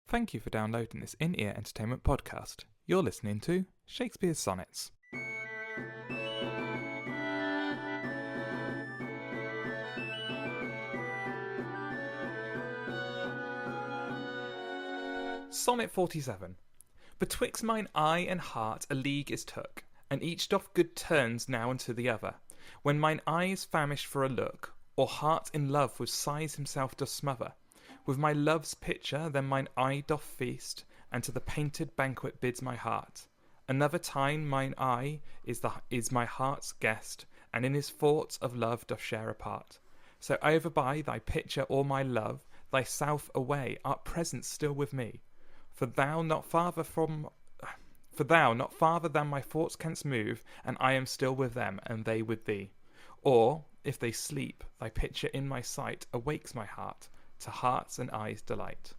Thank you for downloading this in-ear entertainment podcast. You're listening to Shakespeare's Sonnets. Sonnet 47. Betwixt mine eye and heart a league is took, and each doth good turns now unto the other. When mine eye is famish'd for a look, or heart in love with sighs himself doth smother, with my love's picture then mine eye doth feast, and to the painted banquet bids my heart. Another time mine eye is my heart's guest, and in his thoughts of love doth share a part. So over by thy picture or my love, thyself away art present still with me. For thou not farther than my thoughts canst move, and I am still with them, and they with thee. Or, if they sleep, thy picture in my sight awakes my heart, to heart's and eyes' delight.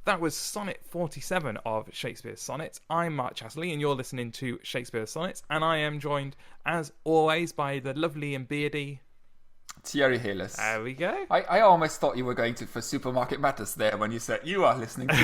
That was Sonnet 47 of Shakespeare's Sonnets. I'm Mark Chatterley, and you're listening to Shakespeare's Sonnets, and I am joined, as always, by the lovely and beardy Thierry Heles. There we go. I almost thought you were going for Supermarket Matters there when you said you are listening to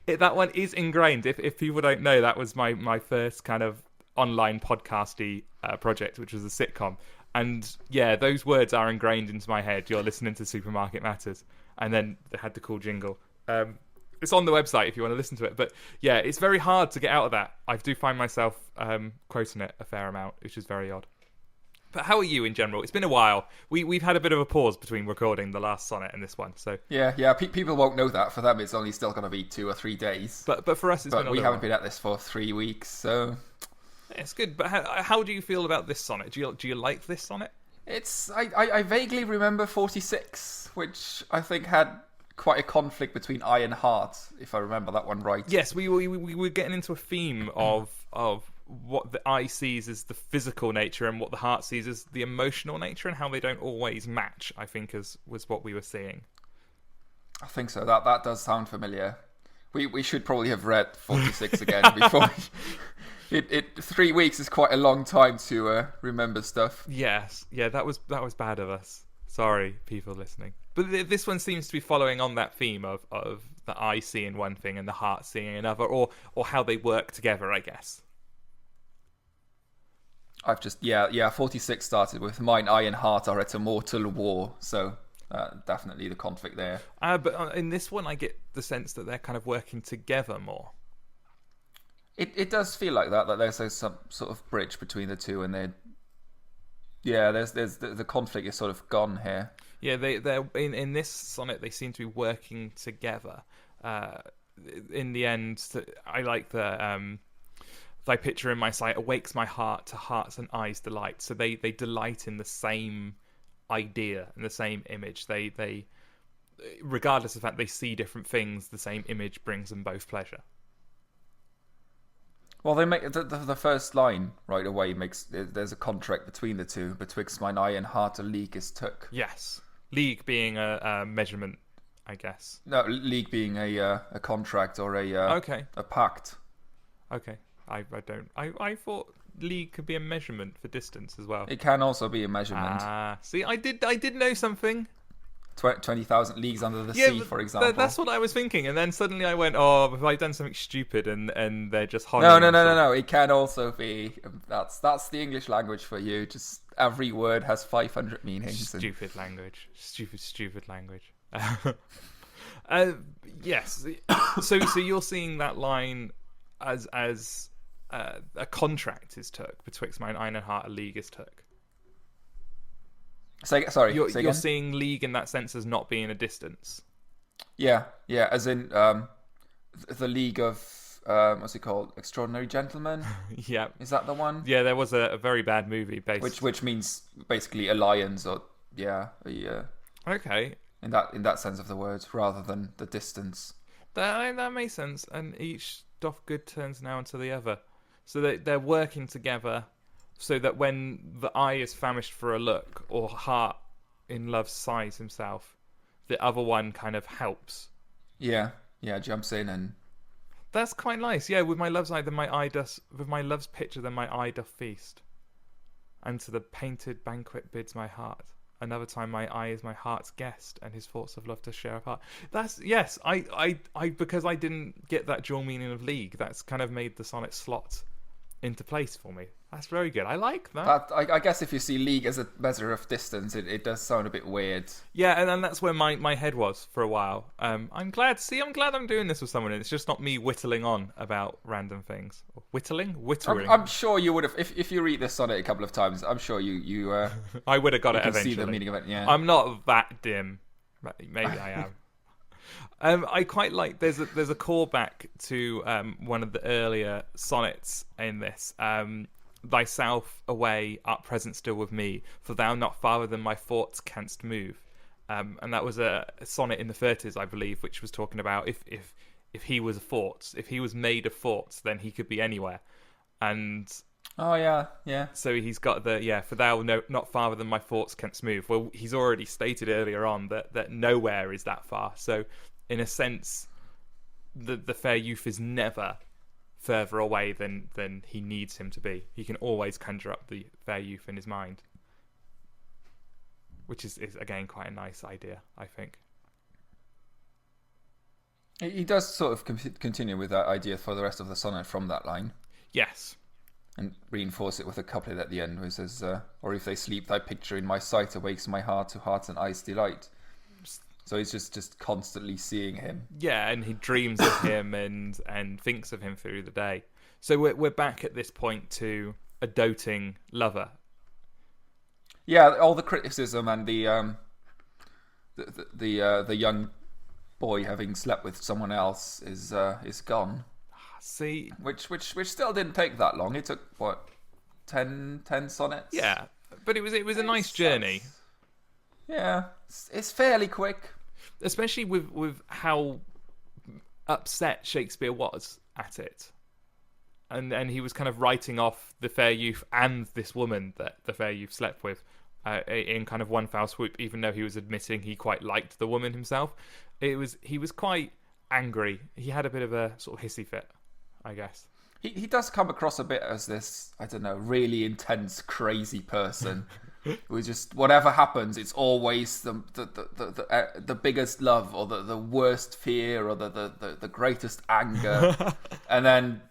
that one is ingrained. If people don't know, that was my first kind of online podcasty project, which was a sitcom. And yeah, those words are ingrained into my head. You're listening to Supermarket Matters. And then they had the cool jingle. It's on the website if you want to listen to it. But yeah, it's very hard to get out of that. I do find myself quoting it a fair amount, which is very odd. But how are you in general? It's been a while. We've had a bit of a pause between recording the last sonnet and this one. So yeah. People won't know that. For them, it's only still going to be 2 or 3 days. But for us, it's been a we while. haven't been at this for 3 weeks, so It's good. But how do you feel about this sonnet? Do you like this sonnet? I vaguely remember 46, which I think had quite a conflict between eye and heart, if I remember that one right. Yes, we were getting into a theme of what the eye sees as the physical nature and what the heart sees as the emotional nature, and how they don't always match, I think, was what we were seeing. I think so. That does sound familiar. We should probably have read 46 again before. 3 weeks is quite a long time to remember stuff. Yes, yeah, that was bad of us. Sorry, people listening. But this one seems to be following on that theme of the eye seeing one thing and the heart seeing another, or how they work together, I guess. I've just 46 started with mine eye and heart are at a mortal war, so definitely the conflict there. But in this one, I get the sense that they're kind of working together more. It does feel like that there's some sort of bridge between the two, and there's the conflict is sort of gone here. Yeah, they're in this sonnet they seem to be working together. In the end, I like the thy picture in my sight awakes my heart, to heart's and eyes' delight. So they delight in the same idea and the same image. They regardless of the fact they see different things, the same image brings them both pleasure. Well, they make the first line right away there's a contract between the two. Betwixt mine eye and heart a league is took. Yes, league being a measurement, I guess. No, league being a contract or a pact. Okay, I thought league could be a measurement for distance as well. It can also be a measurement. See, I did know something. 20,000 leagues under the sea, for example. That's what I was thinking, and then suddenly I went, "Oh, have I done something stupid?" And they're just hollering. No. It can also be. That's the English language for you. Just every word has 500 meanings. Stupid language. Stupid language. Yes. So you're seeing that line as a contract is took betwixt mine eye and heart a league is took. You're seeing league in that sense as not being a distance. Yeah, as in the League of what's it called? Extraordinary Gentlemen. Yeah, is that the one? Yeah, there was a very bad movie based, which means basically alliance, or okay, in that sense of the words, rather than the distance. That makes sense. And each doth good turns now into the other, so they're working together. So that when the eye is famished for a look, or heart in love sighs himself, the other one kind of helps. Yeah, jumps in, and that's quite nice. Yeah, with my love's eye, then my eye doth. With my love's picture, then my eye doth feast. And to the painted banquet bids my heart. Another time my eye is my heart's guest, and his thoughts of love to share apart. That's, yes, I because I didn't get that dual meaning of league, that's kind of made the sonnet slot into place for me. That's very good. I like that. I guess if you see league as a measure of distance, it does sound a bit weird. Yeah, and that's where my head was for a while. I'm glad I'm doing this with someone, and it's just not me whittling on about random things. Whittling? I'm sure you would have, if you read this sonnet a couple of times, I'm sure you I would have got it can eventually. see the meaning of it, yeah. I'm not that dim. Maybe I am. I quite like, there's a callback to one of the earlier sonnets in this. Thyself away, art present still with me, for thou not farther than my thoughts canst move. And that was a sonnet in the 30s, I believe, which was talking about if he was a thought, if he was made of thoughts, then he could be anywhere. And oh yeah. so he's got for thou not farther than my thoughts canst move. Well, he's already stated earlier on that nowhere is that far. So in a sense, the fair youth is never further away than he needs him to be. He can always conjure up the fair youth in his mind, which is again quite a nice idea, I think. He does sort of continue with that idea for the rest of the sonnet from that line. Yes. And reinforce it with a couplet at the end, where it says, or if they sleep, thy picture in my sight awakes my heart to heart's and eyes' delight. So he's just constantly seeing him. Yeah, and he dreams of him and thinks of him through the day. So we're back at this point to a doting lover. Yeah, all the criticism and the young boy having slept with someone else is gone. See, which still didn't take that long. It took what, 10 sonnets? Yeah, but it was a nice journey. Yeah, it's fairly quick. Especially with how upset Shakespeare was at it. And he was kind of writing off the fair youth and this woman that the fair youth slept with in kind of one foul swoop, even though he was admitting he quite liked the woman himself. He was quite angry. He had a bit of a sort of hissy fit, I guess. He does come across a bit as this, I don't know, really intense, crazy person. We just, whatever happens, it's always the biggest love or the worst fear or the greatest anger. And then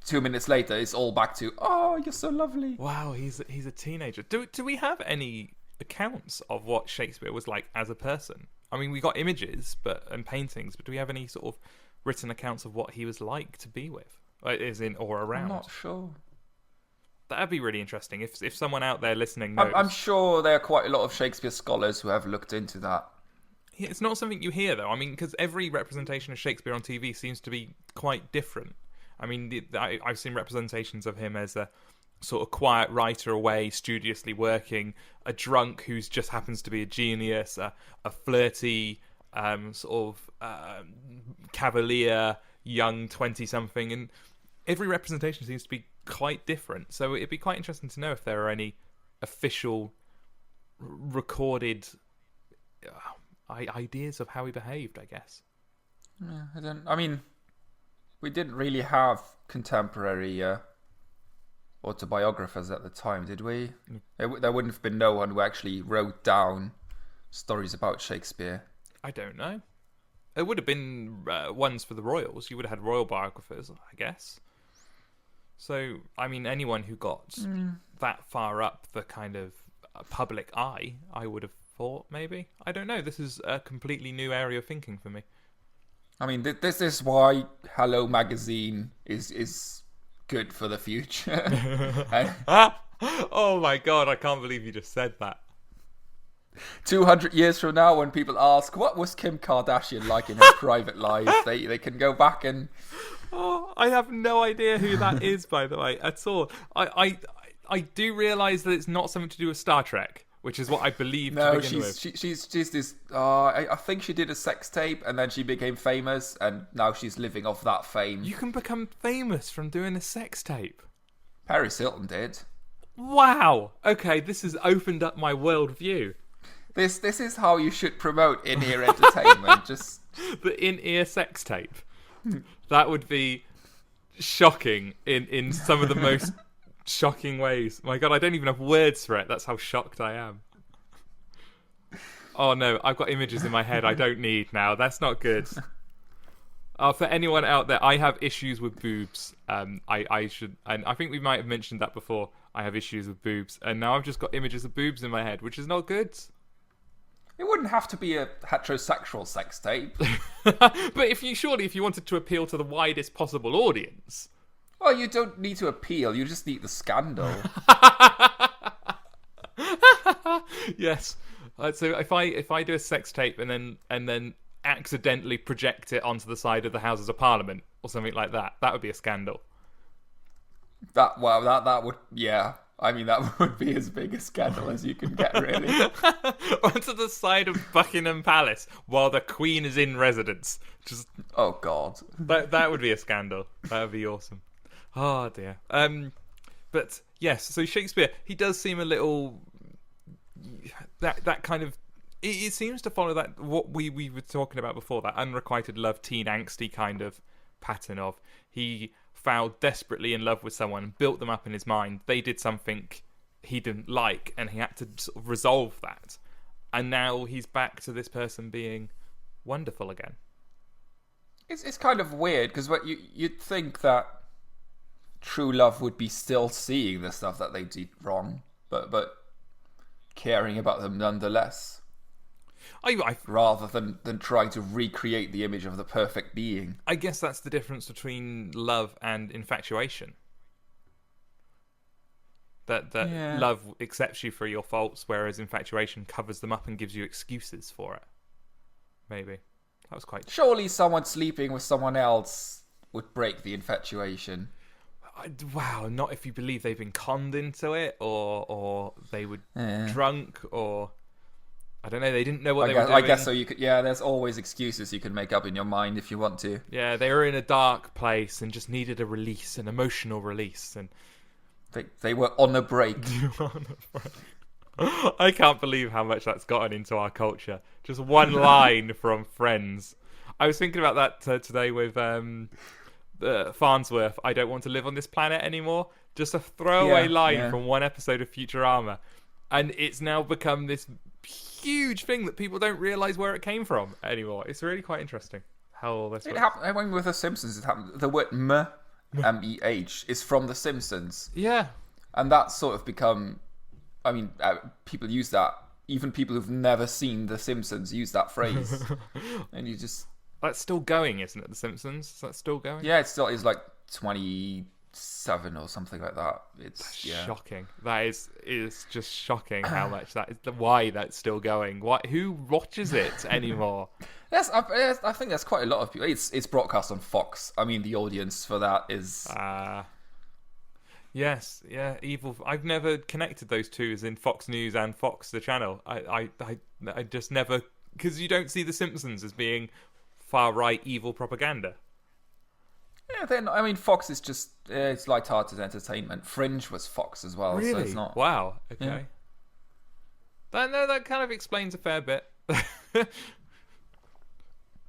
2 minutes later, it's all back to, oh, you're so lovely. Wow, he's a teenager. Do we have any accounts of what Shakespeare was like as a person? I mean, we got images and paintings, but do we have any sort of written accounts of what he was like to be with? As in, or around? I'm not sure. That'd be really interesting if someone out there listening knows. I'm sure there are quite a lot of Shakespeare scholars who have looked into that. It's not something you hear, though. I mean, because every representation of Shakespeare on TV seems to be quite different. I mean, I've seen representations of him as a sort of quiet writer away, studiously working, a drunk who just happens to be a genius, a flirty, sort of cavalier, young 20-something, and every representation seems to be quite different. So it'd be quite interesting to know if there are any official recorded ideas of how he behaved, I guess. Yeah, I mean, we didn't really have contemporary autobiographers at the time, did we? There wouldn't have been no one who actually wrote down stories about Shakespeare. I don't know. There would have been ones for the royals. You would have had royal biographers, I guess. So, I mean, anyone who got that far up the kind of public eye, I would have thought, maybe. I don't know. This is a completely new area of thinking for me. I mean, this is why Hello Magazine is good for the future. Oh my God, I can't believe you just said that. 200 years from now, when people ask, what was Kim Kardashian like in her private life, they can go back and... Oh, I have no idea who that is, by the way, at all. I do realise that it's not something to do with Star Trek, which is what I believe to begin with. She's this... I think she did a sex tape, and then she became famous, and now she's living off that fame. You can become famous from doing a sex tape? Paris Hilton did. Wow! Okay, this has opened up my worldview. This is how you should promote in-ear entertainment. Just the in-ear sex tape. That would be shocking in some of the most shocking ways. My God, I don't even have words for it. That's how shocked I am. Oh no, I've got images in my head I don't need now. That's not good. For anyone out there, I have issues with boobs. I should, and I think we might have mentioned that before. I have issues with boobs, and now I've just got images of boobs in my head, which is not good. It wouldn't have to be a heterosexual sex tape. But if you wanted to appeal to the widest possible audience, Well, you don't need to appeal. You just need the scandal. yes. So if I do a sex tape and then accidentally project it onto the side of the Houses of Parliament or something like that, that would be a scandal. That would, yeah. I mean, that would be as big a scandal as you can get, really. Onto the side of Buckingham Palace while the Queen is in residence. Just Oh God. that would be a scandal. That would be awesome. Oh dear. But yes, so Shakespeare, he does seem a little that kind of. It seems to follow that what we were talking about before, that unrequited love, teen angsty kind of pattern of he fell desperately in love with someone and built them up in his mind. They did something he didn't like, and he had to sort of resolve that. And now he's back to this person being wonderful again. It's kind of weird because you'd think that true love would be still seeing the stuff that they did wrong, but caring about them nonetheless. Rather than trying to recreate the image of the perfect being. I guess that's the difference between love and infatuation. That love accepts you for your faults, whereas infatuation covers them up and gives you excuses for it. Maybe. That was quite... Surely someone sleeping with someone else would break the infatuation. Wow, not if you believe they've been conned into it, or they were drunk, or... I don't know, they didn't know what they were doing. I guess so. You could, there's always excuses you can make up in your mind if you want to. Yeah, they were in a dark place and just needed a release, an emotional release, and they were on a break. I can't believe how much that's gotten into our culture. Just one line from Friends. I was thinking about that today with Farnsworth. I don't want to live on this planet anymore. Just a throwaway line from one episode of Futurama, and it's now become this huge thing that people don't realise where it came from anymore. It's really quite interesting how all this works. I mean, with The Simpsons, it happened. The word M-E-H, is from The Simpsons. Yeah. And that's sort of become... I mean, people use that. Even people who've never seen The Simpsons use that phrase. And you just... That's still going, isn't it, The Simpsons? Is that still going? Yeah, it still is like 27 or something like that. It's shocking. That is just shocking how much that is. Why that's still going? Who watches it anymore? Yes, I think there's quite a lot of people. It's broadcast on Fox. I mean, the audience for that is. Yes, yeah, evil. I've never connected those two as in Fox News and Fox the channel. I just never, because you don't see The Simpsons as being far right evil propaganda. Yeah, then I mean, Fox is just it's light-hearted entertainment. Fringe was Fox as well, really? So it's not. Wow. Okay. Yeah. That kind of explains a fair bit.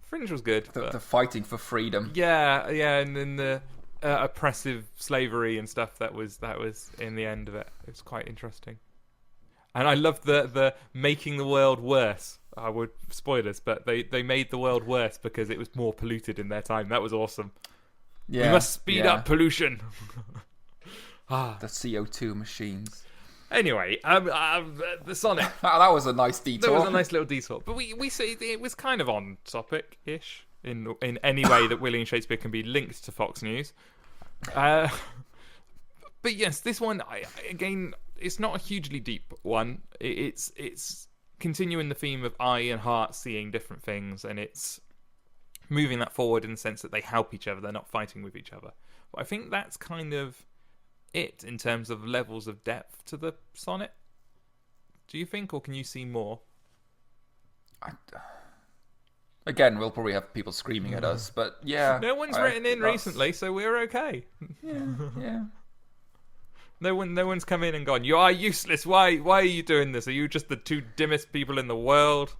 Fringe was good. The fighting for freedom. Yeah, and then the oppressive slavery and stuff that was in the end of it. It was quite interesting. And I loved the making the world worse. I would spoil this, but they made the world worse because it was more polluted in their time. That was awesome. Yeah, we must speed up pollution. The CO2 machines. Anyway, the Sonnet. That was a nice detour. That was a nice little detour. But we say it was kind of on topic-ish in any way that William Shakespeare can be linked to Fox News. But yes, this one, again, it's not a hugely deep one. It's continuing the theme of eye and heart seeing different things, and it's moving that forward in the sense that they help each other, they're not fighting with each other. But I think that's kind of it in terms of levels of depth to the sonnet. Do you think, or can you see more? Again, we'll probably have people screaming at us, but yeah. No one's written in recently, so we're okay. Yeah. No one's come in and gone, you are useless, why are you doing this? Are you just the two dimmest people in the world?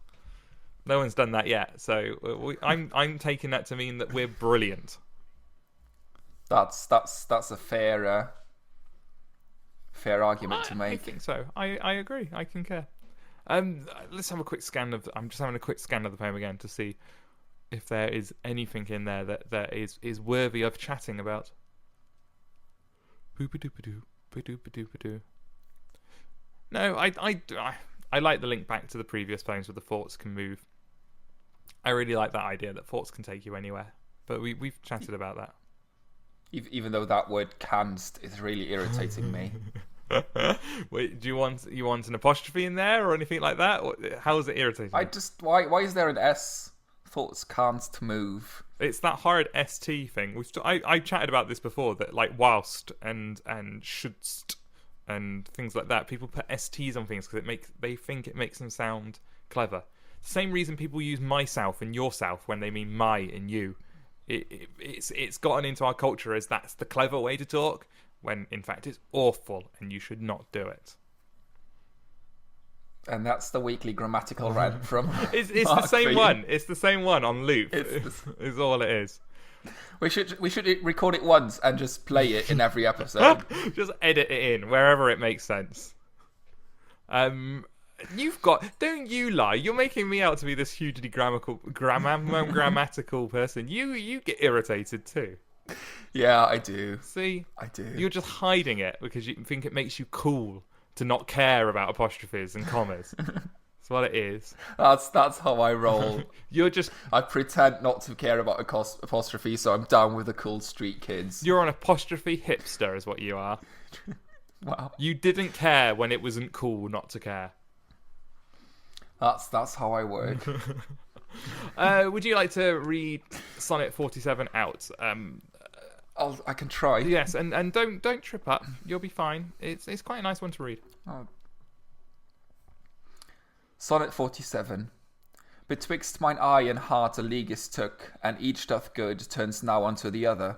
No one's done that yet, so I'm taking that to mean that we're brilliant. That's a fair argument to make. I think so. I agree. I concur. Let's have a quick scan of. I'm just having a quick scan of the poem again to see if there is anything in there that is worthy of chatting about. Boop-a-doop-a-doo, ba-doop-a-doop-a-doo. No, I like the link back to the previous poems where the thoughts can move. I really like that idea that thoughts can take you anywhere. But we've chatted about that. Even though that word canst is really irritating me. Wait, do you want an apostrophe in there or anything like that? How is it irritating? Why is there an S? Thoughts canst move. It's that horrid ST thing. I chatted about this before, that like whilst and shouldst and things like that. People put STs on things because they think it makes them sound clever. Same reason people use myself and yourself when they mean my and you. It's gotten into our culture as that's the clever way to talk, when in fact it's awful and you should not do it. And that's the weekly grammatical rant from It's the same one. It's the same one on loop. Is all it is. We should record it once and just play it in every episode. Just edit it in wherever it makes sense. Don't you lie. You're making me out to be this hugely grammatical person. You get irritated too. Yeah, I do. See? I do. You're just hiding it because you think it makes you cool to not care about apostrophes and commas. That's what it is. That's how I roll. I pretend not to care about apostrophes, so I'm down with the cool street kids. You're an apostrophe hipster is what you are. Wow. You didn't care when it wasn't cool not to care. That's how I work. Would you like to read Sonnet 47 out? I can try. Yes, and don't trip up. You'll be fine. It's quite a nice one to read. Oh. Sonnet 47. Betwixt mine eye and heart a league is took, and each doth good turns now unto the other.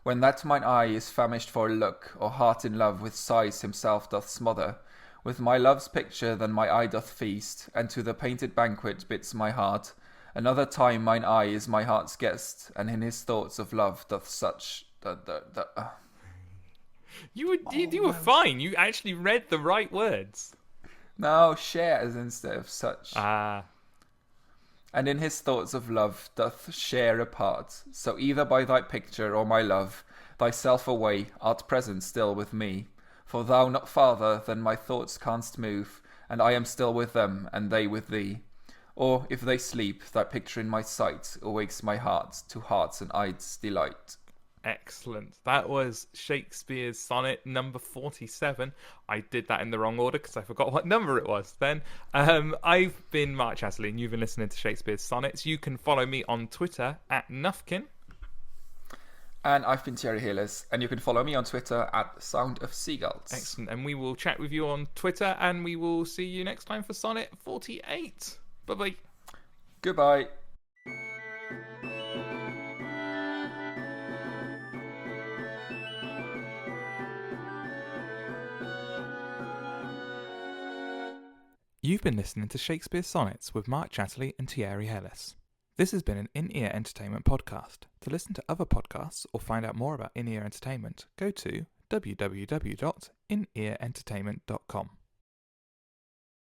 When that mine eye is famished for a look, or heart in love with sighs himself doth smother, with my love's picture then my eye doth feast, and to the painted banquet bids my heart. Another time mine eye is my heart's guest, and in his thoughts of love doth such... You were fine. You actually read the right words. No, shares instead of such. Ah. And in his thoughts of love doth share apart. So either by thy picture or my love, thyself away art present still with me. For thou not farther than my thoughts canst move, and I am still with them, and they with thee. Or if they sleep, thy picture in my sight awakes my heart to heart's and eye's delight. Excellent. That was Shakespeare's sonnet number 47. I did that in the wrong order because I forgot what number it was then. I've been Mark Chatterley and you've been listening to Shakespeare's Sonnets. You can follow me on Twitter at Nufkin. And I've been Thierry Heles, and you can follow me on Twitter at Sound of Seagulls. Excellent. And we will chat with you on Twitter, and we will see you next time for Sonnet 48. Bye-bye. Goodbye. You've been listening to Shakespeare's Sonnets with Mark Chatterley and Thierry Heles. This has been an In-Ear Entertainment podcast. To listen to other podcasts or find out more about In-Ear Entertainment, go to www.inearentertainment.com.